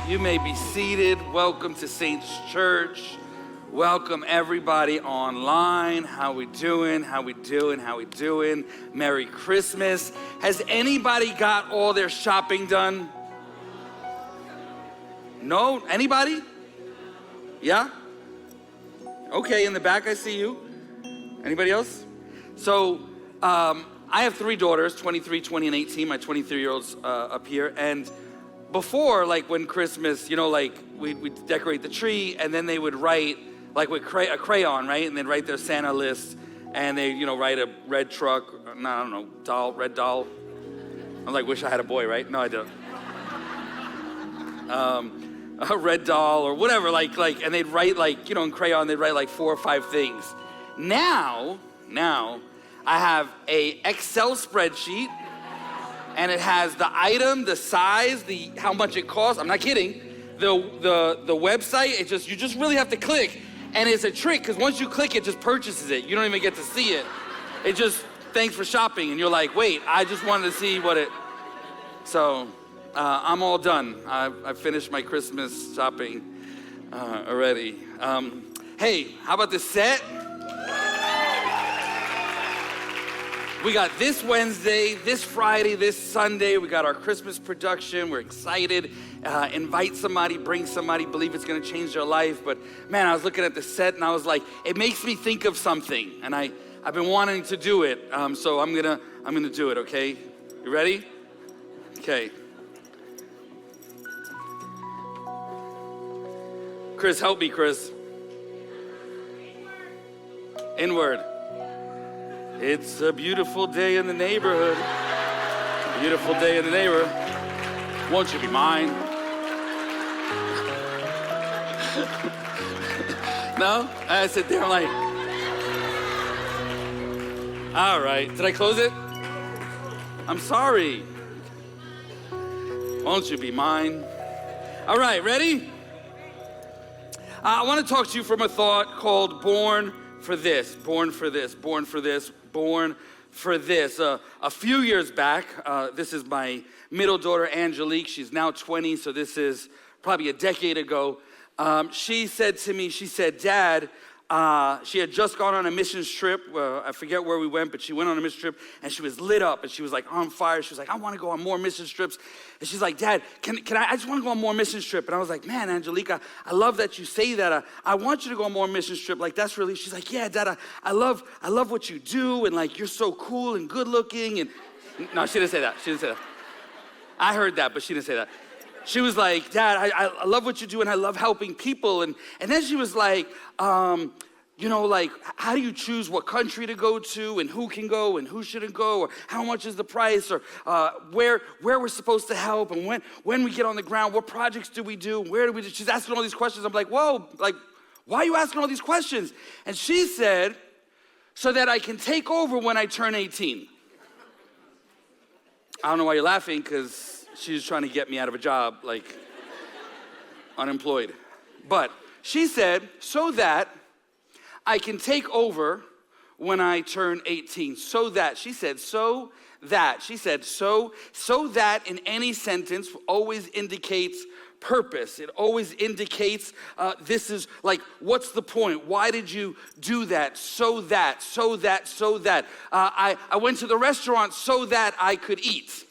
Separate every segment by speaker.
Speaker 1: You may be seated. Welcome to Saints Church. Welcome everybody online. How we doing? How we doing? How we doing? Merry Christmas. Has anybody got all their shopping done? No? Anybody? Yeah? Okay, in the back I see you. Anybody else? So, I have 3 daughters, 23, 20, and 18. My 23-year-old's up here. And before, like when Christmas, you know, like we'd decorate the tree, and then they would write, like with a crayon, right? And they'd write their Santa list, and they, you know, write a red truck, no, I don't know, red doll. I like, wish I had a boy, right? No, I don't. A red doll or whatever, like, and they'd write like, you know, in crayon, they'd write like 4 or 5 things. Now, I have a Excel spreadsheet, and it has the item, the size, how much it costs. I'm not kidding. The website, you just really have to click. And it's a trick, because once you click, it just purchases it. You don't even get to see it. It just, thanks for shopping. And you're like, wait, I just wanted to see what it. So, I'm all done. I finished my Christmas shopping already. Hey, how about this set? We got this Wednesday, this Friday, this Sunday. We got our Christmas production. We're excited. Invite somebody, bring somebody, believe it's gonna change their life. But man, I was looking at the set and I was like, it makes me think of something. And I've been wanting to do it. So I'm gonna do it, okay? You ready? Okay. Chris, help me, Chris. Inward. It's a beautiful day in the neighborhood. Beautiful day in the neighborhood. Won't you be mine? No? I sit there, I'm like, all right. Did I close it? I'm sorry. Won't you be mine? All right, ready? I want to talk to you from a thought called Born for This. Born for This. Born for This. Born for This. A few years back, this is my middle daughter, Angelique. She's now 20, so this is probably a decade ago. She said to me, Dad, she had just gone on a missions trip. I forget where we went, but she went on a missions trip, and she was lit up, and she was like on fire. She was like, I want to go on more missions trips. And she's like, Dad, can I just want to go on more missions trip. And I was like, man, Angelica, I love that you say that. I want you to go on more missions trip. Like, that's really, she's like, yeah, Dad, I love what you do, and like, you're so cool and good looking. And no, she didn't say that. She didn't say that. I heard that, but she didn't say that. She was like, Dad, I love what you do, and I love helping people. And then she was like, you know, like, how do you choose what country to go to, and who can go and who shouldn't go, or how much is the price, or where we're supposed to help, and when we get on the ground, what projects do we do, where do we do? She's asking all these questions. I'm like, whoa, like, why are you asking all these questions? And she said, so that I can take over when I turn 18. I don't know why you're laughing, because she's trying to get me out of a job, like, unemployed. But she said, so that I can take over when I turn 18. So that, she said, so that. She said, so that in any sentence always indicates purpose. It always indicates this is like, what's the point? Why did you do that? So that. I went to the restaurant so that I could eat.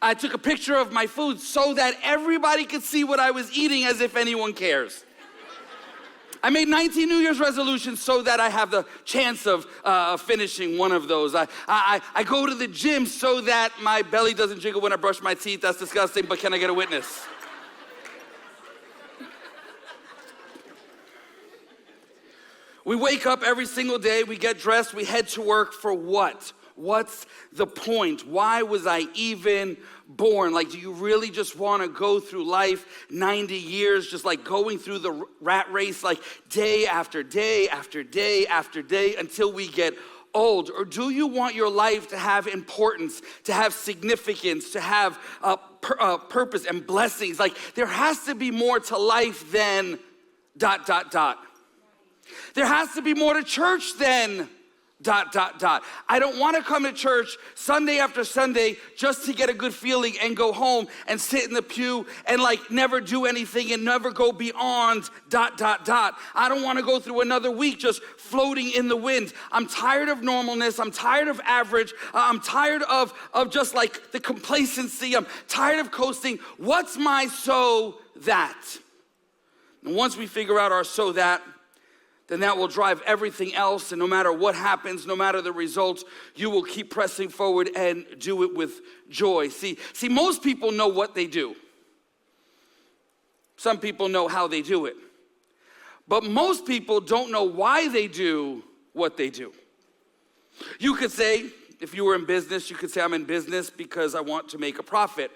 Speaker 1: I took a picture of my food so that everybody could see what I was eating, as if anyone cares. I made 19 New Year's resolutions so that I have the chance of finishing one of those. I go to the gym so that my belly doesn't jiggle when I brush my teeth. That's disgusting, but can I get a witness? We wake up every single day, we get dressed, we head to work for what? What's the point? Why was I even born? Like, do you really just want to go through life 90 years just like going through the rat race, like day after day after day after day until we get old? Or do you want your life to have importance, to have significance, to have purpose and blessings? Like, there has to be more to life than ... There has to be more to church than ... I don't want to come to church Sunday after Sunday just to get a good feeling and go home and sit in the pew and like never do anything and never go beyond ... I don't want to go through another week just floating in the wind. I'm tired of normalness. I'm tired of average. I'm tired of just like the complacency. I'm tired of coasting. What's my so that? And once we figure out our so that, then that will drive everything else. And no matter what happens, no matter the results, you will keep pressing forward and do it with joy. See, most people know what they do. Some people know how they do it. But most people don't know why they do what they do. You could say, if you were in business, you could say, I'm in business because I want to make a profit.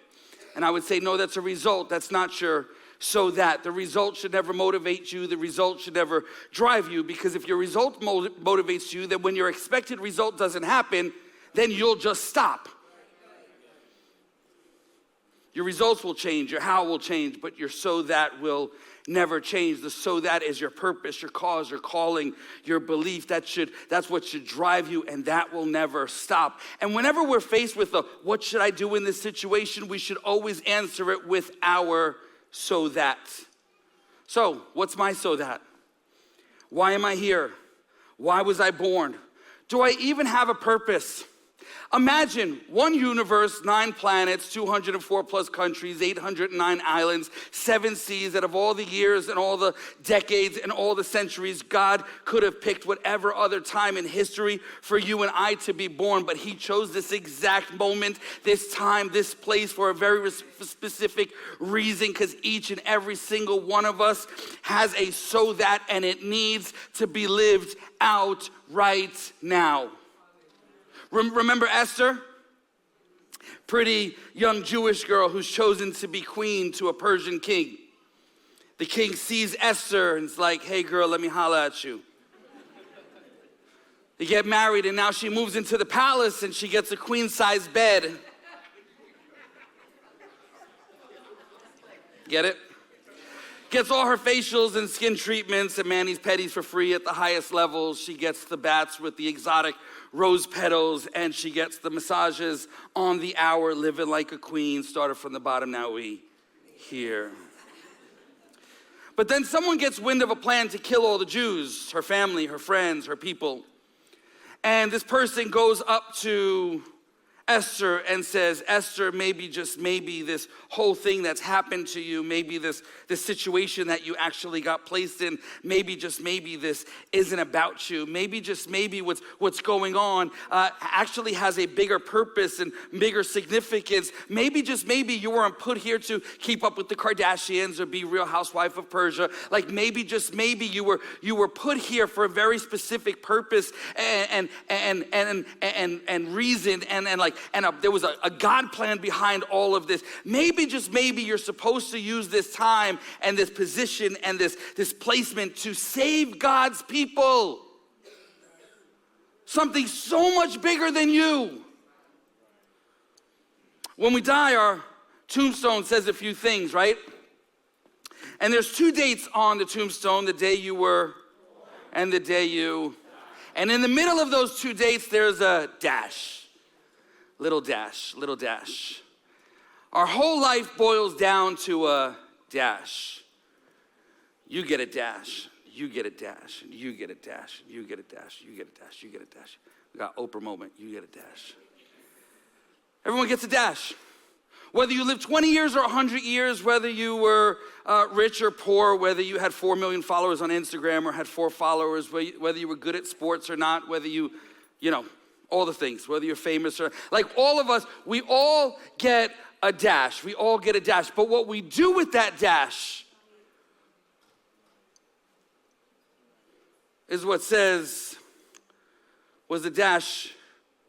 Speaker 1: And I would say, no, that's a result. That's not your so that. The result should never motivate you. The result should never drive you, because if your result motivates you, then when your expected result doesn't happen, then you'll just stop. Your results will change, your how will change, but your so that will never change. The so that is your purpose, your cause, your calling, your belief. That's what should drive you, and that will never stop. And whenever we're faced with what should I do in this situation, we should always answer it with our so that. So, what's my so that? Why am I here? Why was I born? Do I even have a purpose? Imagine one universe, 9 planets, 204 plus countries, 809 islands, 7 seas. Out of all the years and all the decades and all the centuries, God could have picked whatever other time in history for you and I to be born, but he chose this exact moment, this time, this place for a very specific reason, because each and every single one of us has a so that, and it needs to be lived out right now. Remember Esther? Pretty young Jewish girl who's chosen to be queen to a Persian king. The king sees Esther and is like, hey girl, let me holla at you. They get married, and now she moves into the palace and she gets a queen-size bed. Get it? Gets all her facials and skin treatments and manis-pedis for free at the highest levels. She gets the baths with the exotic rose petals, and she gets the massages on the hour, living like a queen. Started from the bottom, now we here. But then someone gets wind of a plan to kill all the Jews, her family, her friends, her people. And this person goes up to Esther and says, Esther, maybe, just maybe, this whole thing that's happened to you, maybe this situation that you actually got placed in, maybe, just maybe, this isn't about you. Maybe, just maybe, what's going on actually has a bigger purpose and bigger significance. Maybe, just maybe, you weren't put here to keep up with the Kardashians or be Real Housewife of Persia. Like maybe, just maybe, you were put here for a very specific purpose and reason and there was a God plan behind all of this. Maybe, just maybe, you're supposed to use this time and this position and this placement to save God's people. Something so much bigger than you. When we die, our tombstone says a few things, right? And there's 2 dates on the tombstone, the day you were and the day you. And in the middle of those 2 dates, there's a dash. Little dash, little dash. Our whole life boils down to a dash. You get a dash, you get a dash, and you get a dash, and you get a dash, you get a dash, you get a dash. We got Oprah moment, you get a dash. Everyone gets a dash. Whether you live 20 years or 100 years, whether you were rich or poor, whether you had 4 million followers on Instagram or had 4 followers, whether you were good at sports or not, whether you know, all the things, whether you're famous or, like all of us, we all get a dash. We all get a dash. But what we do with that dash is what says, was the dash,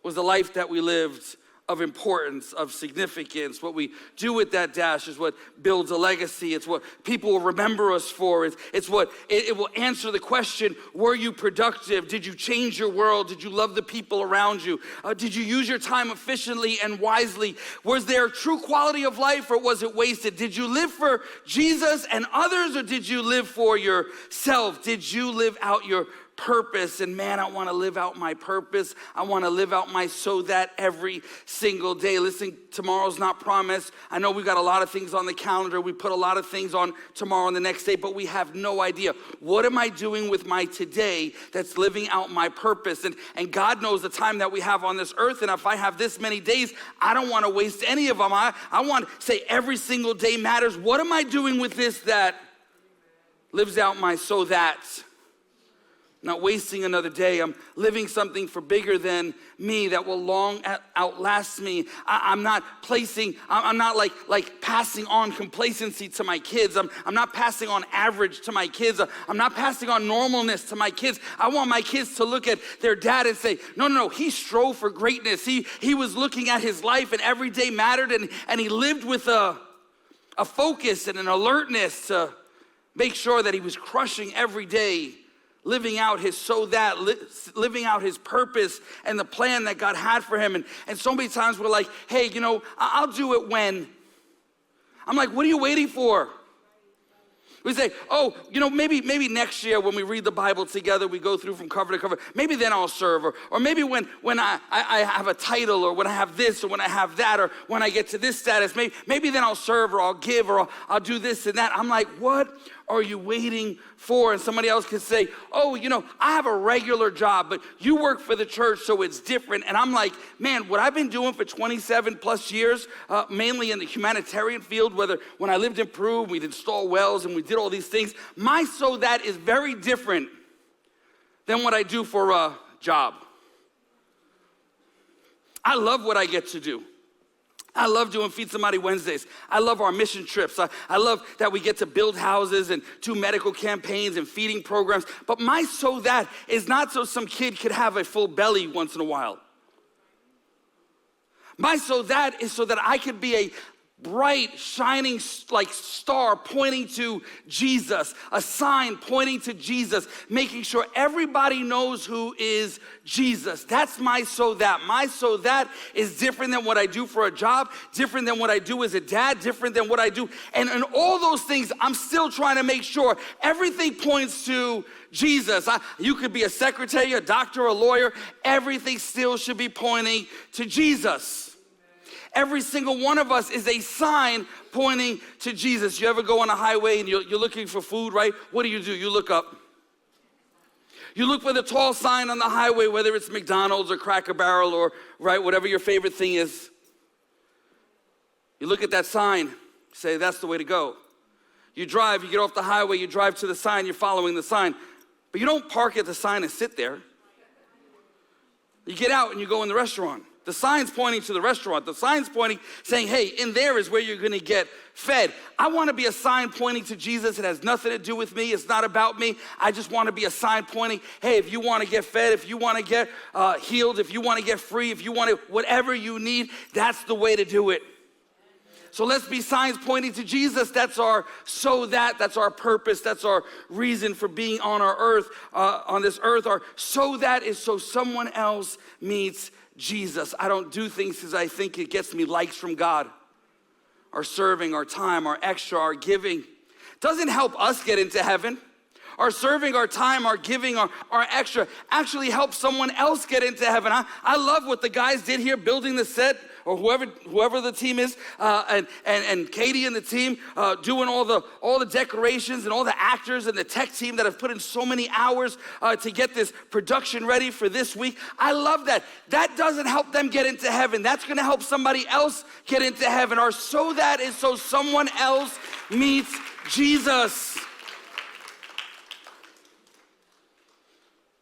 Speaker 1: was the life that we lived of importance, of significance. What we do with that dash is what builds a legacy. It's what people will remember us for. It's what it will answer the question, were you productive? Did you change your world? Did you love the people around you? Did you use your time efficiently and wisely? Was there true quality of life, or was it wasted? Did you live for Jesus and others, or did you live for yourself? Did you live out your purpose. And man, I want to live out my purpose. I want to live out my so that every single day. Listen, tomorrow's not promised. I know we've got a lot of things on the calendar. We put a lot of things on tomorrow and the next day, but we have no idea. What am I doing with my today that's living out my purpose? And God knows the time that we have on this earth. And if I have this many days, I don't want to waste any of them. I want to say every single day matters. What am I doing with this that lives out my so that? Not wasting another day. I'm living something for bigger than me that will long outlast me. I'm not like passing on complacency to my kids. I'm not passing on average to my kids. I'm not passing on normalness to my kids. I want my kids to look at their dad and say, no, he strove for greatness. He was looking at his life and every day mattered, and he lived with a focus and an alertness to make sure that he was crushing every day, living out his so that, living out his purpose and the plan that God had for him. And so many times we're like, hey, I'll do it when. I'm like, what are you waiting for? We say, maybe next year when we read the Bible together, we go through from cover to cover, maybe then I'll serve. Or maybe when I have a title, or when I have this, or when I have that, or when I get to this status, maybe then I'll serve, or I'll give, or I'll do this and that. I'm like, what are you waiting for? And somebody else could say, I have a regular job, but you work for the church, so it's different. And I'm like, man, what I've been doing for 27 plus years, mainly in the humanitarian field, when I lived in Peru, we'd install wells and we did all these things. My so that is very different than what I do for a job. I love what I get to do. I love doing Feed Somebody Wednesdays. I love our mission trips. I love that we get to build houses and do medical campaigns and feeding programs. But my so that is not so some kid could have a full belly once in a while. My so that is so that I could be a bright, shining like star pointing to Jesus, a sign pointing to Jesus, making sure everybody knows who is Jesus. That's my so that. My so that is different than what I do for a job, different than what I do as a dad, different than what I do. And in all those things, I'm still trying to make sure everything points to Jesus. You could be a secretary, a doctor, a lawyer. Everything still should be pointing to Jesus. Every single one of us is a sign pointing to Jesus. You ever go on a highway and you're looking for food, right? What do? You look up. You look for the tall sign on the highway, whether it's McDonald's or Cracker Barrel or, right, whatever your favorite thing is. You look at that sign, say, that's the way to go. You drive, you get off the highway, you drive to the sign, you're following the sign. But you don't park at the sign and sit there. You get out and you go in the restaurant. The sign's pointing to the restaurant. The sign's pointing, saying, hey, in there is where you're going to get fed. I want to be a sign pointing to Jesus. It has nothing to do with me. It's not about me. I just want to be a sign pointing, hey, if you want to get fed, if you want to get healed, if you want to get free, if you want to, whatever you need, that's the way to do it. So let's be signs pointing to Jesus. That's our so that. That's our purpose. That's our reason for being on our earth, on this earth. Our so that is so someone else meets Jesus. I don't do things because I think it gets me likes from God. Our serving, our time, our extra, our giving doesn't help us get into heaven. Our serving, our time, our giving, our extra actually helps someone else get into heaven. I love what the guys did here building the set, or whoever the team is, and Katie and the team doing all the decorations and all the actors and the tech team that have put in so many hours to get this production ready for this week. I love that. That doesn't help them get into heaven. That's going to help somebody else get into heaven. Our so that is so someone else meets Jesus.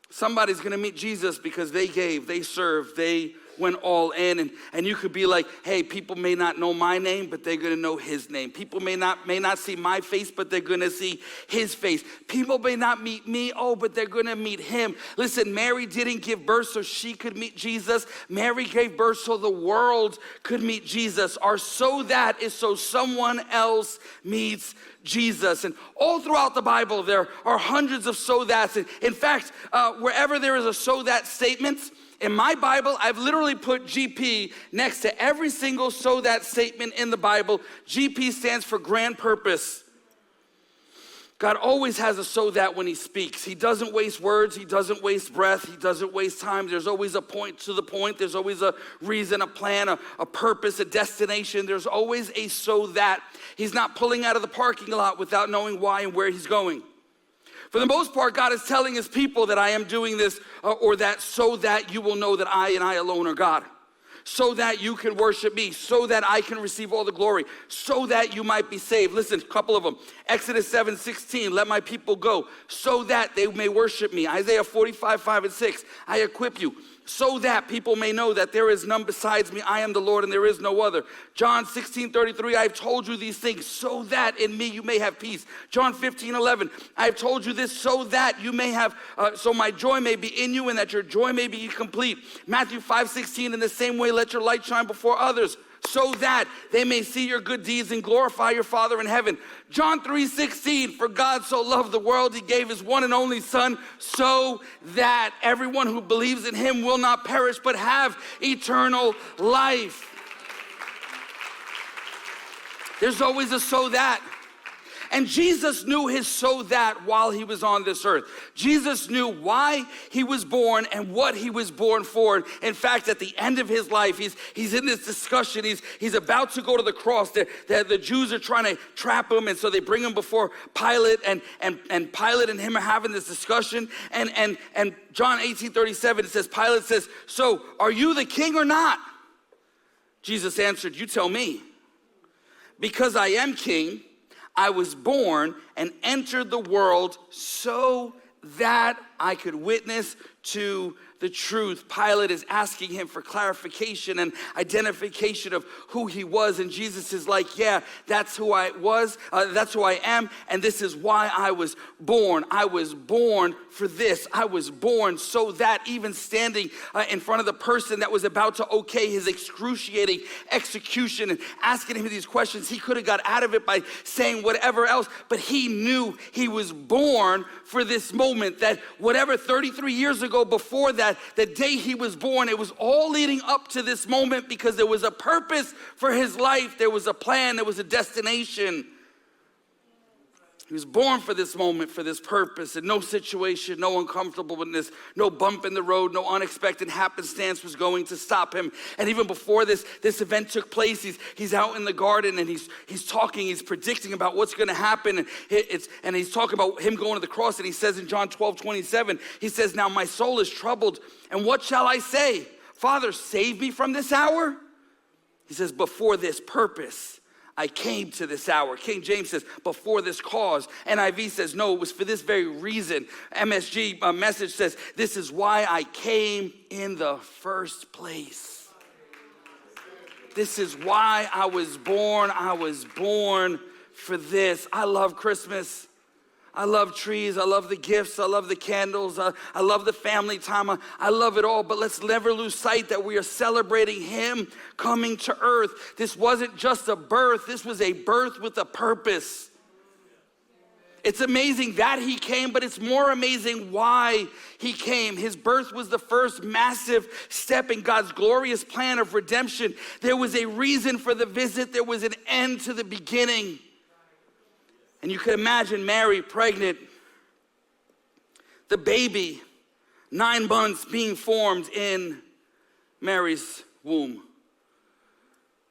Speaker 1: Somebody's going to meet Jesus because they gave, they served, they went all in. And you could be like, hey, people may not know my name, but they're going to know his name. People may not see my face, but they're going to see his face. People may not meet me, but they're going to meet him. Listen, Mary didn't give birth so she could meet Jesus. Mary gave birth so the world could meet Jesus. Our so that is so someone else meets Jesus. And all throughout the Bible, there are hundreds of so that's. In fact, wherever there is a so that statement, in my Bible, I've literally put GP next to every single so that statement in the Bible. GP stands for grand purpose. God always has a so that when he speaks. He doesn't waste words. He doesn't waste breath. He doesn't waste time. There's always a point to the point. There's always a reason, a plan, a purpose, a destination. There's always a so that. He's not pulling out of the parking lot without knowing why and where he's going. For the most part, God is telling his people that I am doing this or that so that you will know that I and I alone are God. So that you can worship me, so that I can receive all the glory, so that you might be saved. Listen, a couple of them. Exodus 7:16, let my people go, so that they may worship me. Isaiah 45:5-6, I equip you, so that people may know that there is none besides me. I am the Lord and there is no other. John 16:33, I have told you these things, so that in me you may have peace. John 15:11, I have told you this so that you may have, so my joy may be in you and that your joy may be complete. Matthew 5:16, in the same way, let your light shine before others, so that they may see your good deeds and glorify your Father in heaven. John 3:16, for God so loved the world, he gave his one and only Son, so that everyone who believes in him will not perish, but have eternal life. There's always a so that. And Jesus knew his so that while he was on this earth. Jesus knew why he was born and what he was born for. In fact, at the end of his life, he's in this discussion. He's about to go to the cross. The Jews are trying to trap him, and so they bring him before Pilate, and Pilate and him are having this discussion. And John 18:37, it says, Pilate says, so are you the king or not? Jesus answered, you tell me. Because I am king, I was born and entered the world so that I could witness to the truth. Pilate is asking him for clarification and identification of who he was. And Jesus is like, yeah, that's who I was. That's who I am. And this is why I was born. I was born for this. I was born so that even standing in front of the person that was about to okay his excruciating execution and asking him these questions, he could have got out of it by saying whatever else. But he knew he was born for this moment, that whatever 33 years ago before that, the day he was born, it was all leading up to this moment because there was a purpose for his life. There was a plan. There was a destination. He was born for this moment, for this purpose, and no situation, no uncomfortableness, no bump in the road, no unexpected happenstance was going to stop him. And even before this event took place, he's out in the garden and he's talking, he's predicting about what's going to happen, and he's talking about him going to the cross. And he says in John 12:27, he says, now my soul is troubled, and what shall I say? Father, save me from this hour? He says, before this purpose I came to this hour. King James says, before this cause. NIV says, no, it was for this very reason. MSG Message says, this is why I came in the first place. This is why I was born. I was born for this. I love Christmas. I love trees. I love the gifts. I love the candles. I love the family time. I love it all. But let's never lose sight that we are celebrating him coming to earth. This wasn't just a birth. This was a birth with a purpose. It's amazing that he came, but it's more amazing why he came. His birth was the first massive step in God's glorious plan of redemption. There was a reason for the visit. There was an end to the beginning. And you can imagine Mary pregnant, the baby, 9 months being formed in Mary's womb,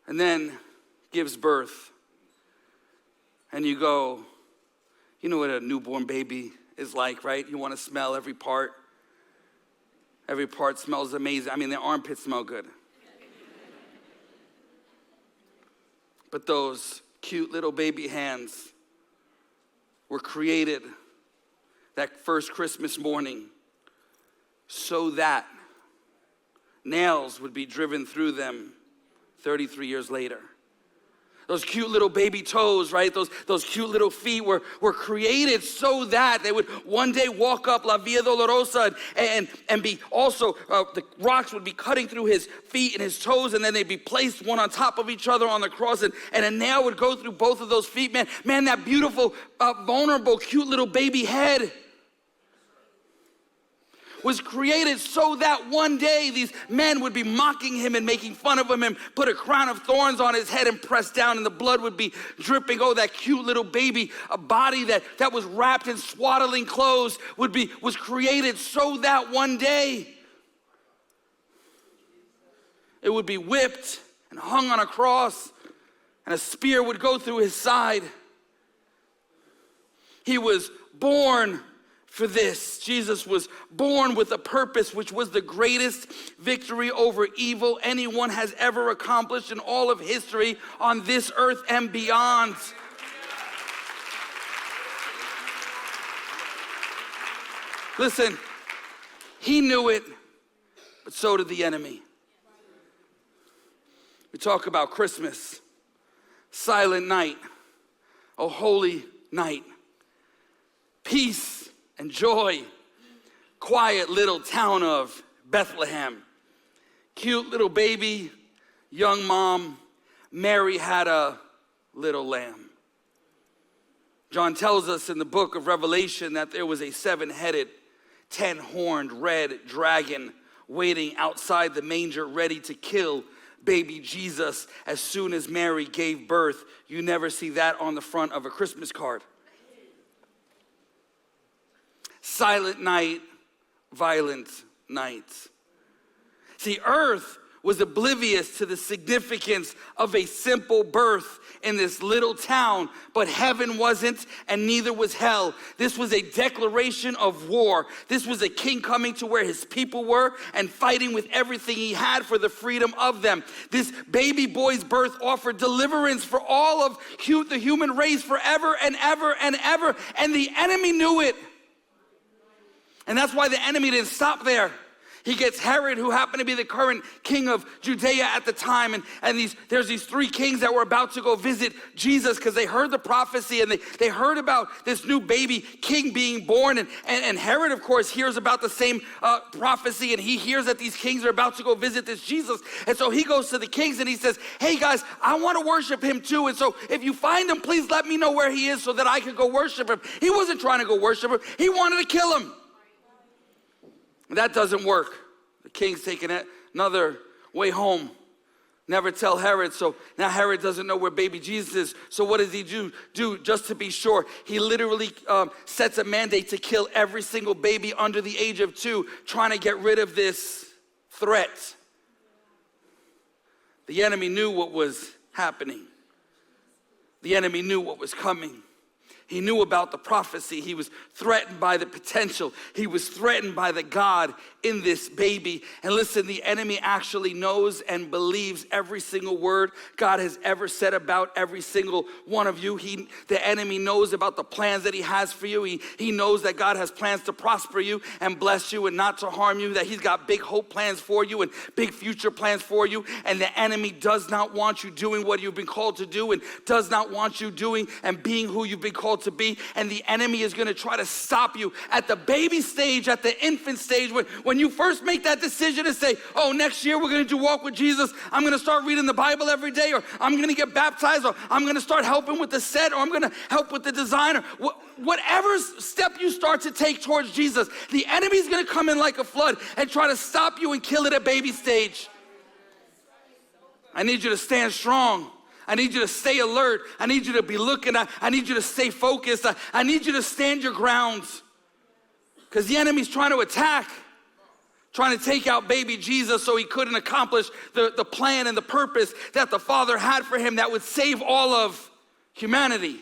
Speaker 1: and then gives birth. And you go, you know what a newborn baby is like, right? You want to smell every part. Every part smells amazing. I mean, their armpits smell good. But those cute little baby hands were created that first Christmas morning so that nails would be driven through them 33 years later. Those cute little baby toes, right? Those cute little feet were created so that they would one day walk up La Via Dolorosa and be also, the rocks would be cutting through his feet and his toes, and then they'd be placed one on top of each other on the cross, and a nail would go through both of those feet. Man, that beautiful, vulnerable, cute little baby head was created so that one day these men would be mocking him and making fun of him and put a crown of thorns on his head and press down, and the blood would be dripping. Oh, that cute little baby, a body that was wrapped in swaddling clothes was created so that one day it would be whipped and hung on a cross, and a spear would go through his side. He was born for this. Jesus was born with a purpose, which was the greatest victory over evil anyone has ever accomplished in all of history on this earth and beyond. Listen, he knew it, but so did the enemy. We talk about Christmas, silent night, a holy night, peace and joy, quiet little town of Bethlehem, cute little baby, young mom, Mary had a little lamb. John tells us in the book of Revelation that there was a 7-headed, 10-horned red dragon waiting outside the manger, ready to kill baby Jesus as soon as Mary gave birth. You never see that on the front of a Christmas card. Silent night, violent night. See, earth was oblivious to the significance of a simple birth in this little town, but heaven wasn't, and neither was hell. This was a declaration of war. This was a king coming to where his people were and fighting with everything he had for the freedom of them. This baby boy's birth offered deliverance for all of the human race forever and ever and ever, and the enemy knew it. And that's why the enemy didn't stop there. He gets Herod, who happened to be the current king of Judea at the time. And there's these 3 kings that were about to go visit Jesus because they heard the prophecy and they heard about this new baby king being born. And Herod, of course, hears about the same prophecy, and he hears that these kings are about to go visit this Jesus. And so he goes to the kings and he says, hey guys, I want to worship him too. And so if you find him, please let me know where he is so that I can go worship him. He wasn't trying to go worship him. He wanted to kill him. That doesn't work. The king's taking another way home. Never tell Herod. So now Herod doesn't know where baby Jesus is. So what does he do just to be sure? He literally sets a mandate to kill every single baby under the age of 2, trying to get rid of this threat. The enemy knew what was happening. The enemy knew what was coming. He knew about the prophecy. He was threatened by the potential. He was threatened by the God in this baby. And listen, the enemy actually knows and believes every single word God has ever said about every single one of you. The enemy knows about the plans that he has for you. He knows that God has plans to prosper you and bless you and not to harm you, that he's got big hope plans for you and big future plans for you. And the enemy does not want you doing what you've been called to do and does not want you doing and being who you've been called to be. And the enemy is going to try to stop you at the baby stage, at the infant stage, when you first make that decision to say, oh, next year we're going to do walk with Jesus. I'm going to start reading the Bible every day, or I'm going to get baptized, or I'm going to start helping with the set, or I'm going to help with the design, or whatever step you start to take towards Jesus, the enemy's going to come in like a flood and try to stop you and kill it at baby stage. I need you to stand strong. I need you to stay alert. I need you to be looking. I need you to stay focused. I need you to stand your grounds, because the enemy's trying to attack, trying to take out baby Jesus so he couldn't accomplish the plan and the purpose that the Father had for him that would save all of humanity.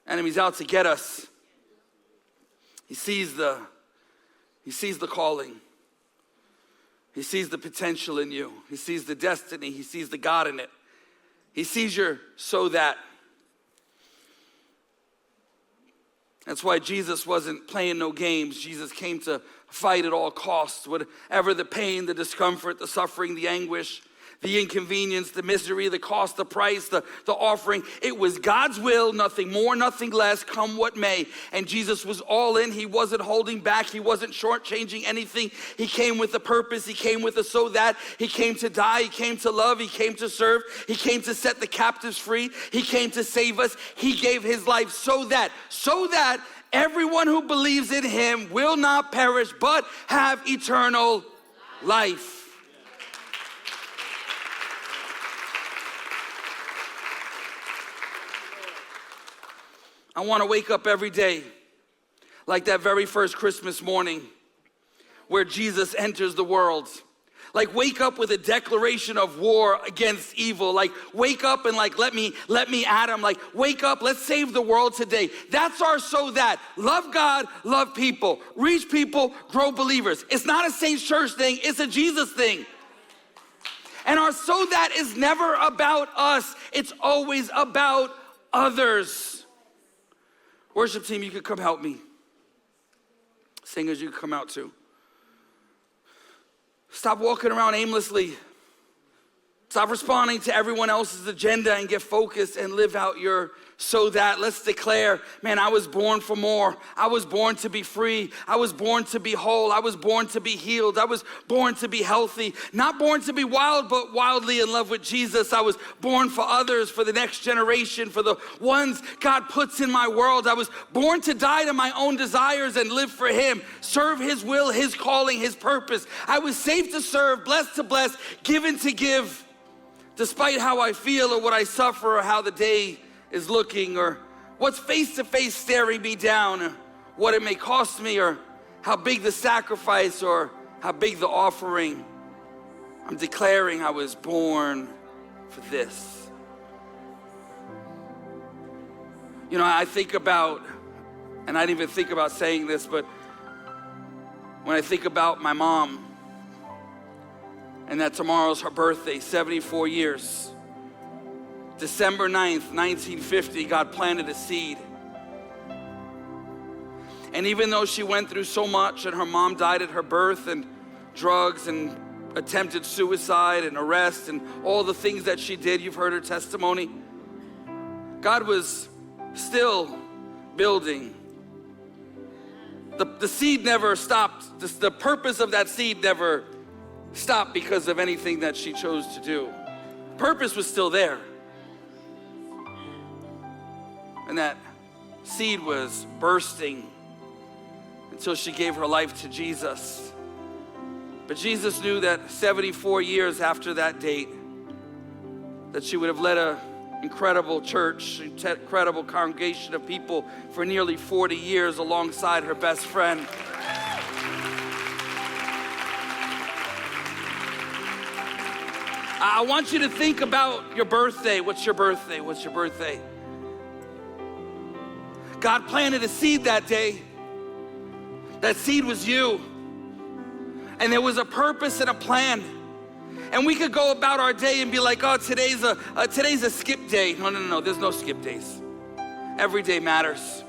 Speaker 1: Enemy's out to get us. He sees the calling. He sees the potential in you. He sees the destiny. He sees the God in it. He sees your so that. That's why Jesus wasn't playing no games. Jesus came to fight at all costs, whatever the pain, the discomfort, the suffering, the anguish, the inconvenience, the misery, the cost, the price, the offering. It was God's will, nothing more, nothing less, come what may. And Jesus was all in. He wasn't holding back. He wasn't shortchanging anything. He came with a purpose. He came with a so that. He came to die. He came to love. He came to serve. He came to set the captives free. He came to save us. He gave his life so that everyone who believes in him will not perish but have eternal life. I want to wake up every day like that very first Christmas morning where Jesus enters the world. Like wake up with a declaration of war against evil. Like wake up and like let me at him. Like wake up, let's save the world today. That's our so that. Love God, love people. Reach people, grow believers. It's not a Saints Church thing, it's a Jesus thing. And our so that is never about us. It's always about others. Worship team, you could come help me. Singers, you could come out too. Stop walking around aimlessly. Stop responding to everyone else's agenda and get focused and live out your so that. Let's declare, man, I was born for more. I was born to be free. I was born to be whole. I was born to be healed. I was born to be healthy. Not born to be wild, but wildly in love with Jesus. I was born for others, for the next generation, for the ones God puts in my world. I was born to die to my own desires and live for him. Serve his will, his calling, his purpose. I was saved to serve, blessed to bless, given to give. Despite how I feel or what I suffer or how the day is looking or what's face to face staring me down or what it may cost me or how big the sacrifice or how big the offering, I'm declaring I was born for this. You know, I think about, and I didn't even think about saying this, but when I think about my mom, and that tomorrow's her birthday, 74 years. December 9th, 1950, God planted a seed. And even though she went through so much and her mom died at her birth and drugs and attempted suicide and arrest and all the things that she did, you've heard her testimony, God was still building. The seed never stopped. The purpose of that seed never stopped because of anything that she chose to do. Purpose was still there. And that seed was bursting until she gave her life to Jesus. But Jesus knew that 74 years after that date, that she would have led an incredible church, incredible congregation of people for nearly 40 years alongside her best friend. I want you to think about your birthday. What's your birthday? What's your birthday? God planted a seed that day. That seed was you. And there was a purpose and a plan. And we could go about our day and be like, oh, today's a skip day. No, there's no skip days. Every day matters.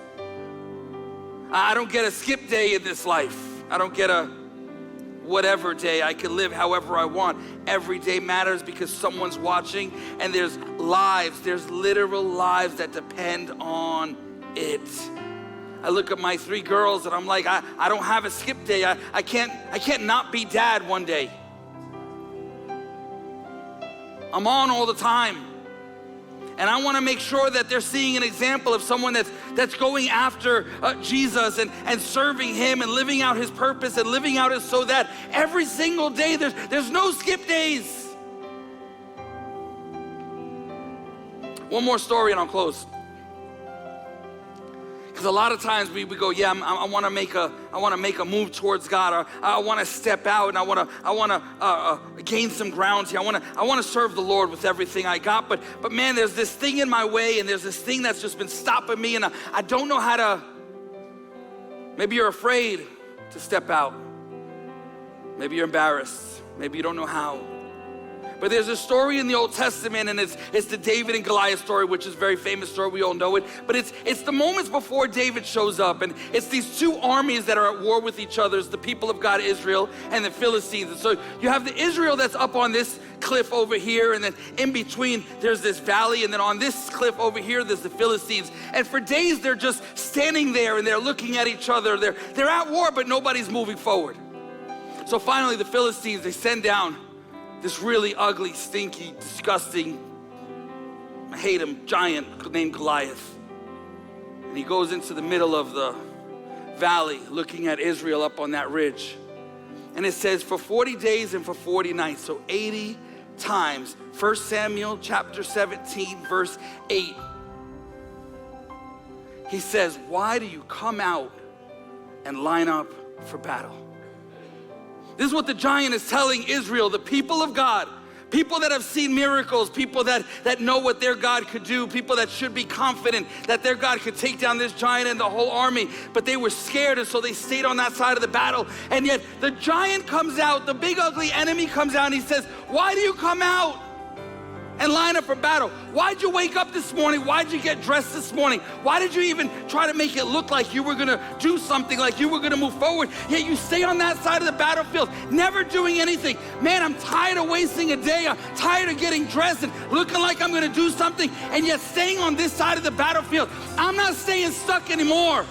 Speaker 1: I don't get a skip day in this life. I don't get a whatever day. I can live however I want. Every day matters because someone's watching and there's literal lives that depend on it. I look at my 3 girls and I'm like, I don't have a skip day. I can't not be dad one day. I'm on all the time. And I want to make sure that they're seeing an example of someone that's going after Jesus and serving him and living out his purpose and living out his so that every single day there's no skip days. One more story and I'll close. Because a lot of times we go, yeah, I want to make a move towards God, or I want to step out and I want to gain some ground here. I want to serve the Lord with everything I got. But man, there's this thing in my way, and there's this thing that's just been stopping me, and I don't know how to. Maybe you're afraid to step out. Maybe you're embarrassed. Maybe you don't know how. But there's a story in the Old Testament, and it's the David and Goliath story, which is a very famous story. We all know it. But it's the moments before David shows up, and it's these 2 armies that are at war with each other. It's the people of God, Israel, and the Philistines. And so you have the Israel that's up on this cliff over here, and then in between there's this valley, and then on this cliff over here there's the Philistines. And for days they're just standing there and they're looking at each other. They're at war, but nobody's moving forward. So finally the Philistines, they send down this really ugly, stinky, disgusting, I hate him, giant named Goliath. And he goes into the middle of the valley looking at Israel up on that ridge. And it says for 40 days and for 40 nights, so 80 times. 1 Samuel chapter 17, verse 8. He says, why do you come out and line up for battle? This is what the giant is telling Israel, the people of God, people that have seen miracles, people that know what their God could do, people that should be confident that their God could take down this giant and the whole army, but they were scared, and so they stayed on that side of the battle. And yet the giant comes out, the big ugly enemy comes out, and he says, why do you come out and line up for battle? Why'd you wake up this morning? Why'd you get dressed this morning? Why did you even try to make it look like you were gonna do something, like you were gonna move forward? Yet you stay on that side of the battlefield, never doing anything. Man, I'm tired of wasting a day. I'm tired of getting dressed and looking like I'm gonna do something, and yet staying on this side of the battlefield. I'm not staying stuck anymore.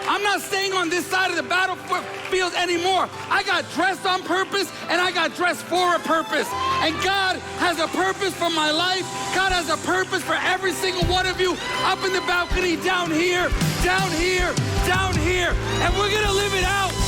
Speaker 1: I'm not staying on this side of the battlefield anymore. I got dressed on purpose, and I got dressed for a purpose. And God has a purpose for my life. God has a purpose for every single one of you up in the balcony, down here, down here, down here. And we're gonna live it out.